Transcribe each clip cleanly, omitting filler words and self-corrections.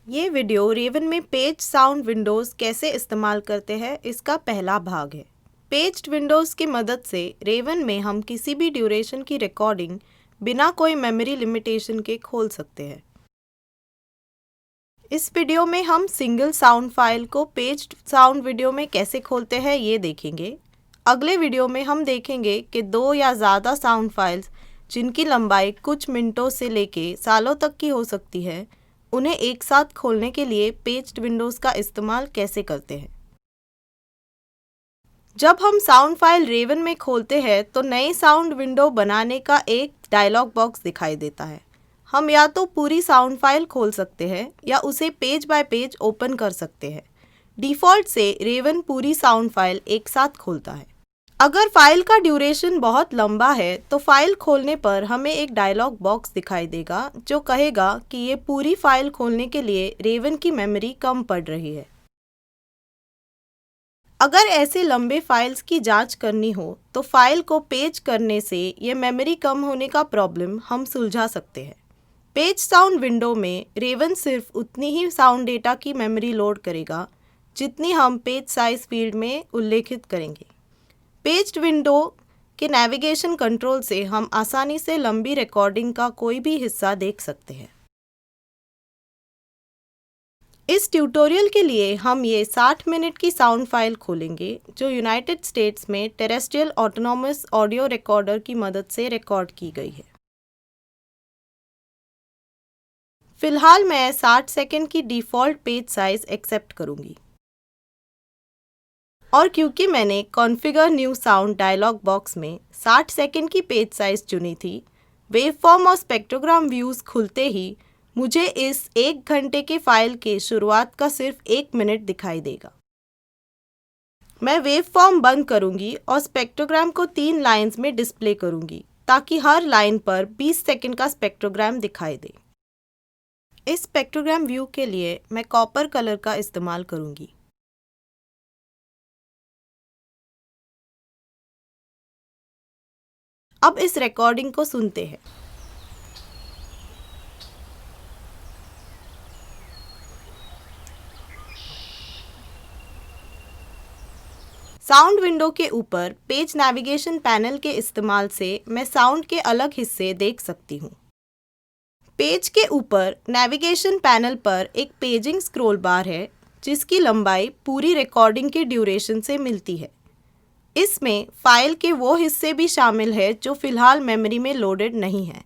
ये video Raven में page sound Windows कैसे इस्तेमाल करते हैं इसका पहला भाग है। पेज्ड विंडोज़ की मदद से रेवन में हम किसी भी ड्यूरेशन की रिकॉर्डिंग बिना कोई मेमोरी लिमिटेशन के खोल सकते हैं। इस वीडियो में हम सिंगल साउंड फाइल को पेज्ड साउंड वीडियो में कैसे खोलते हैं ये देखेंगे। अगले वीडियो में हम देखेंगे कि दो या ज़्यादा साउंड फाइल्स जिनकी लंबाई कुछ मिनटों से लेके सालों तक की हो सकती है, उन्हें एक साथ खोलने के लिए पेज्ड विंडोज़ का इस्तेमाल कैसे करते हैं। जब हम साउंड फाइल रेवन में खोलते हैं तो नई साउंड विंडो बनाने का एक डायलॉग बॉक्स दिखाई देता है। हम या तो पूरी साउंड फाइल खोल सकते हैं या उसे पेज बाय पेज ओपन कर सकते हैं। डिफ़ॉल्ट से रेवन पूरी साउंड फाइल एक साथ खोलता है। अगर फाइल का ड्यूरेशन बहुत लंबा है तो फाइल खोलने पर हमें एक डायलॉग बॉक्स दिखाई देगा जो कहेगा कि ये पूरी फाइल खोलने के लिए रेवन की मेमोरी कम पड़ रही है। अगर ऐसे लंबे फाइल्स की जांच करनी हो तो फाइल को पेज करने से ये मेमोरी कम होने का प्रॉब्लम हम सुलझा सकते हैं। पेज साउंड विंडो में रेवन सिर्फ उतनी ही साउंड डेटा की मेमोरी लोड करेगा जितनी हम पेज साइज फील्ड में उल्लेखित करेंगे। पेज्ड विंडो के नेविगेशन कंट्रोल से हम आसानी से लंबी रिकॉर्डिंग का कोई भी हिस्सा देख सकते हैं। इस ट्यूटोरियल के लिए हम ये 60 मिनट की साउंड फाइल खोलेंगे जो यूनाइटेड स्टेट्स में टेरेस्ट्रियल ऑटोनॉमस ऑडियो रिकॉर्डर की मदद से रिकॉर्ड की गई है। फिलहाल मैं 60 सेकंड की डिफ़ॉल्ट पेज साइज एक्सेप्ट करूंगी। और क्योंकि मैंने configure new sound dialog box में 60 सेकंड की पेज साइज चुनी थी, वेवफॉर्म और स्पेक्ट्रोग्राम व्यूज़ खुलते ही मुझे इस 1 घंटे के फाइल के शुरुआत का सिर्फ 1 मिनट दिखाई देगा। मैं वेवफॉर्म बंद करूंगी और स्पेक्ट्रोग्राम को 3 लाइंस में डिस्प्ले करूंगी ताकि हर लाइन पर 20 सेकंड का स्पेक्ट्रोग्राम दिखाई दे। इस स्पेक्ट्रोग्राम व्यू के लिए मैं कॉपर कलर का इस्तेमाल करूंगी। अब इस रिकॉर्डिंग को सुनते हैं। साउंड विंडो के ऊपर पेज नेविगेशन पैनल के इस्तेमाल से मैं साउंड के अलग हिस्से देख सकती हूँ। पेज के ऊपर नेविगेशन पैनल पर एक पेजिंग स्क्रॉल बार है जिसकी लंबाई पूरी रिकॉर्डिंग के ड्यूरेशन से मिलती है। इसमें फाइल के वो हिस्से भी शामिल है जो फ़िलहाल मेमोरी में लोडेड नहीं है।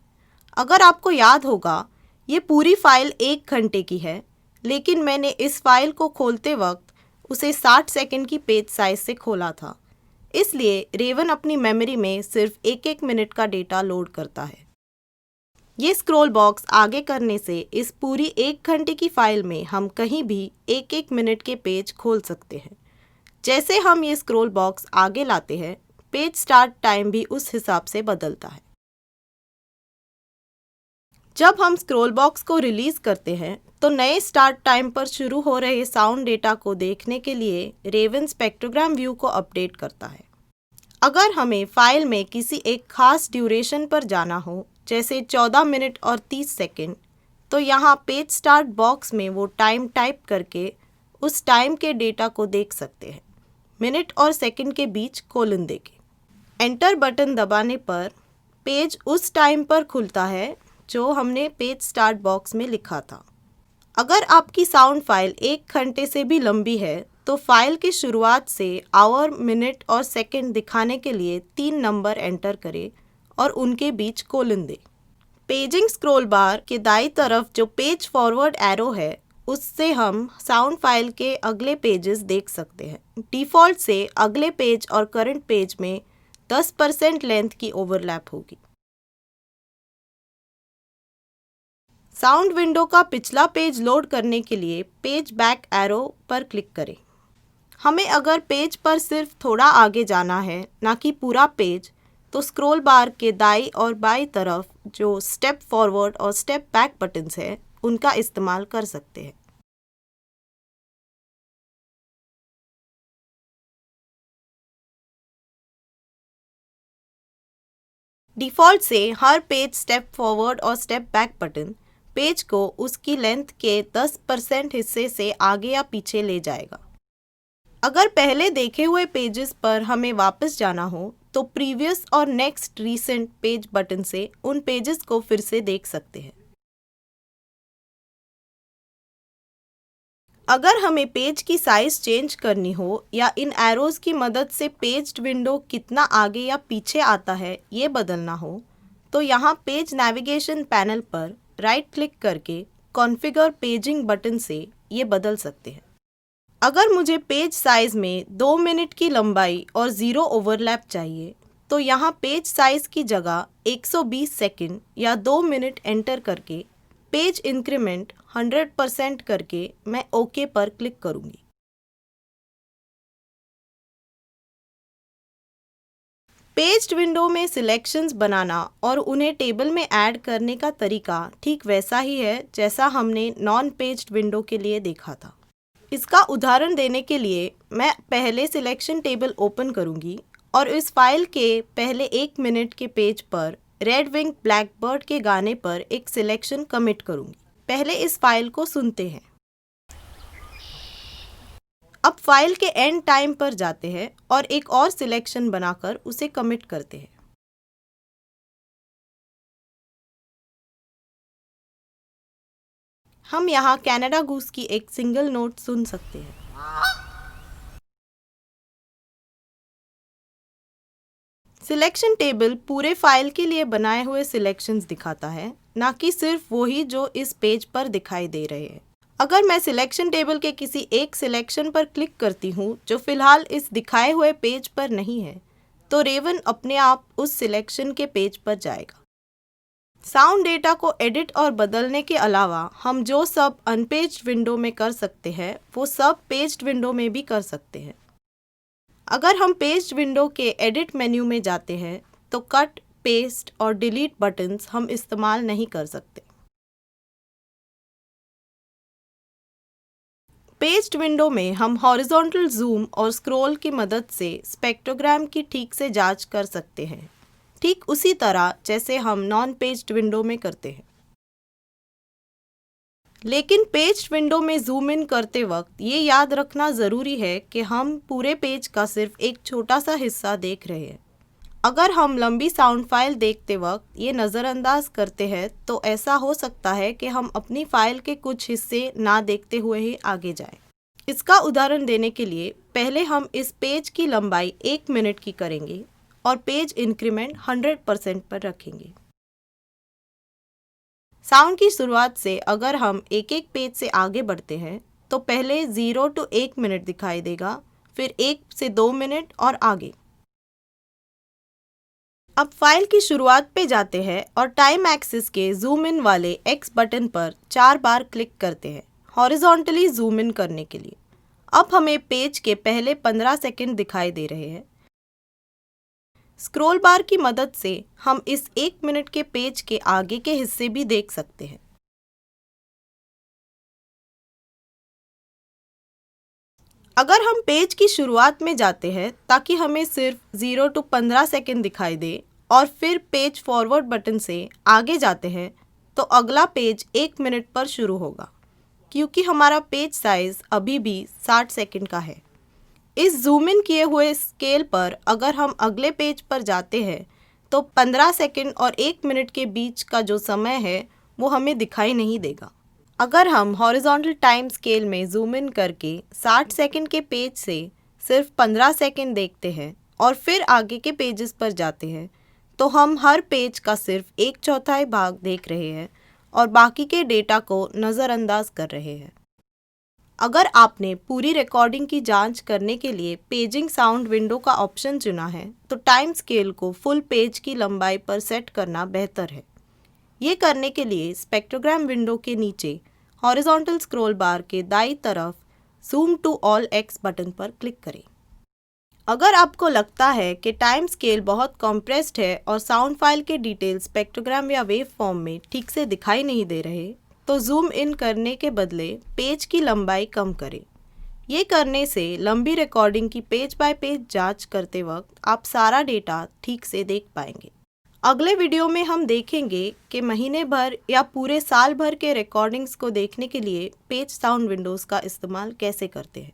अगर आपको याद होगा, ये पूरी फाइल 1 घंटे की है, लेकिन मैंने इस फाइल को खोलते वक्त उसे 60 सेकंड की पेज साइज से खोला था। इसलिए रेवन अपनी मेमोरी में सिर्फ 1-1 मिनट का डेटा लोड करता है। ये स्क्रॉल बॉक्स आगे करने से इस पूरी 1 घंटे की फाइल में हम कहीं भी 1-1 मिनट के पेज खोल सकते हैं। जैसे हम ये स्क्रॉल बॉक्स आगे लाते हैं, पेज स्टार्ट टाइम भी उस हिसाब से बदलता है। जब हम स्क्रॉल बॉक्स को रिलीज़ करते हैं तो नए स्टार्ट टाइम पर शुरू हो रहे साउंड डेटा को देखने के लिए रेवन स्पेक्ट्रोग्राम व्यू को अपडेट करता है। अगर हमें फाइल में किसी एक खास ड्यूरेशन पर जाना हो, जैसे 14 मिनट और 30 सेकंड, तो यहाँ पेज स्टार्ट बॉक्स में वो टाइम टाइप करके उस टाइम के डेटा को देख सकते हैं, मिनट और सेकंड के बीच कोलन देके। एंटर बटन दबाने पर पेज उस टाइम पर खुलता है जो हमने पेज स्टार्ट बॉक्स में लिखा था। अगर आपकी साउंड फाइल 1 घंटे से भी लंबी है तो फाइल की शुरुआत से आवर, मिनट और सेकंड दिखाने के लिए 3 नंबर एंटर करें और उनके बीच कोलन दें। पेजिंग स्क्रॉल बार के दाईं तरफ जो पेज फॉरवर्ड एरो है, उससे हम साउंड फाइल के अगले पेजेस देख सकते हैं। डिफ़ॉल्ट से अगले पेज और करंट पेज में 10% लेंथ की ओवरलैप होगी। साउंड विंडो का पिछला पेज लोड करने के लिए पेज बैक एरो पर क्लिक करें। हमें अगर पेज पर सिर्फ थोड़ा आगे जाना है, ना कि पूरा पेज, तो स्क्रॉल बार के दाईं और बाईं तरफ जो स्टेप फॉरवर्ड और स्टेप बैक बटन्स हैं, उनका इस्तेमाल कर सकते हैं। डिफ़ॉल्ट से हर पेज स्टेप फॉरवर्ड और स्टेप बैक बटन पेज को उसकी लेंथ के 10% हिस्से से आगे या पीछे ले जाएगा। अगर पहले देखे हुए पेजेस पर हमें वापस जाना हो तो प्रीवियस और नेक्स्ट रीसेंट पेज बटन से उन पेजेस को फिर से देख सकते हैं। अगर हमें पेज की साइज चेंज करनी हो या इन एरोज की मदद से पेज्ड विंडो कितना आगे या पीछे आता है ये बदलना हो तो यहाँ पेज नेविगेशन पैनल पर राइट क्लिक करके कॉन्फ़िगर पेजिंग बटन से ये बदल सकते हैं। अगर मुझे पेज साइज में 2 मिनट की लंबाई और 0 ओवरलैप चाहिए तो यहाँ पेज साइज की जगह 120 सेकंड या 2 मिनट एंटर करके पेज इंक्रीमेंट 100% करके मैं ओके पर क्लिक करूँगी। पेज्ड विंडो में सिलेक्शंस बनाना और उन्हें टेबल में ऐड करने का तरीका ठीक वैसा ही है जैसा हमने नॉन पेज्ड विंडो के लिए देखा था। इसका उदाहरण देने के लिए मैं पहले सिलेक्शन टेबल ओपन करूंगी और इस फाइल के पहले 1 मिनट के पेज पर रेड विंग ब्लैकबर्ड के गाने पर एक सिलेक्शन कमिट करूंगी। पहले इस फाइल को सुनते हैं। अब फाइल के एंड टाइम पर जाते हैं और एक और सिलेक्शन बनाकर उसे कमिट करते हैं। हम यहाँ कनाडा गूस की एक सिंगल नोट सुन सकते हैं। सिलेक्शन टेबल पूरे फाइल के लिए बनाए हुए सिलेक्शंस दिखाता है, ना कि सिर्फ वही जो इस पेज पर दिखाई दे रहे हैं। अगर मैं सिलेक्शन टेबल के किसी एक सिलेक्शन पर क्लिक करती हूँ जो फिलहाल इस दिखाए हुए पेज पर नहीं है, तो रेवन अपने आप उस सिलेक्शन के पेज पर जाएगा। साउंड डेटा को एडिट और बदलने के अलावा हम जो सब अनपेज्ड विंडो में कर सकते हैं वो सब पेज्ड विंडो में भी कर सकते हैं। अगर हम पेज्ड विंडो के एडिट मेन्यू में जाते हैं तो कट, पेस्ट और डिलीट बटन्स हम इस्तेमाल नहीं कर सकते। पेज्ड विंडो में हम हॉरिजॉन्टल जूम और स्क्रॉल की मदद से स्पेक्ट्रोग्राम की ठीक से जांच कर सकते हैं, ठीक उसी तरह जैसे हम नॉन पेज्ड विंडो में करते हैं। लेकिन पेज्ड विंडो में जूम इन करते वक्त ये याद रखना ज़रूरी है कि हम पूरे पेज का सिर्फ एक छोटा सा हिस्सा देख रहे हैं। अगर हम लंबी साउंड फाइल देखते वक्त ये नज़रअंदाज करते हैं तो ऐसा हो सकता है कि हम अपनी फाइल के कुछ हिस्से ना देखते हुए ही आगे जाएं। इसका उदाहरण देने के लिए पहले हम इस पेज की लंबाई 1 मिनट की करेंगे और पेज इंक्रीमेंट 100% पर रखेंगे। साउंड की शुरुआत से अगर हम एक एक पेज से आगे बढ़ते हैं तो पहले 0 to 1 मिनट दिखाई देगा, फिर 1 से 2 मिनट और आगे। अब फाइल की शुरुआत पे जाते हैं और टाइम एक्सिस के जूम इन वाले X बटन पर 4 बार क्लिक करते हैं हॉरिजॉन्टली जूम इन करने के लिए। अब हमें पेज के पहले 15 सेकंड दिखाई दे रहे हैं। स्क्रॉल बार की मदद से हम इस 1 मिनट के पेज के आगे के हिस्से भी देख सकते हैं। अगर हम पेज की शुरुआत में जाते हैं ताकि हमें सिर्फ 0 to 15 सेकंड दिखाई दे और फिर पेज फॉरवर्ड बटन से आगे जाते हैं तो अगला पेज 1 मिनट पर शुरू होगा, क्योंकि हमारा पेज साइज अभी भी 60 सेकंड का है। इस जूम इन किए हुए स्केल पर अगर हम अगले पेज पर जाते हैं तो 15 सेकंड और 1 मिनट के बीच का जो समय है वो हमें दिखाई नहीं देगा। अगर हम हॉरिजॉन्टल टाइम स्केल में जूम इन करके 60 सेकंड के पेज से सिर्फ 15 सेकंड देखते हैं और फिर आगे के पेजेस पर जाते हैं तो हम हर पेज का सिर्फ 1/4 भाग देख रहे हैं और बाकी के डेटा को नज़रअंदाज कर रहे हैं। अगर आपने पूरी रिकॉर्डिंग की जांच करने के लिए पेजिंग साउंड विंडो का ऑप्शन चुना है तो टाइम स्केल को फुल पेज की लंबाई पर सेट करना बेहतर है। ये करने के लिए स्पेक्ट्रोग्राम विंडो के नीचे हॉरिजॉन्टल स्क्रॉल बार के दाईं तरफ zoom to all X button पर क्लिक करें। अगर आपको लगता है कि टाइम स्केल बहुत कॉम्प्रेस्ड है और साउंड फाइल के डिटेल्स स्पेक्ट्रोग्राम या वेव फॉर्म में ठीक से दिखाई नहीं दे रहे तो जूम इन करने के बदले पेज की लंबाई कम करें। ये करने से लंबी रिकॉर्डिंग की पेज बाय पेज जांच करते वक्त आप सारा डेटा ठीक से देख पाएंगे। अगले वीडियो में हम देखेंगे कि महीने भर या पूरे साल भर के रिकॉर्डिंग्स को देखने के लिए पेज साउंड विंडोज़ का इस्तेमाल कैसे करते हैं।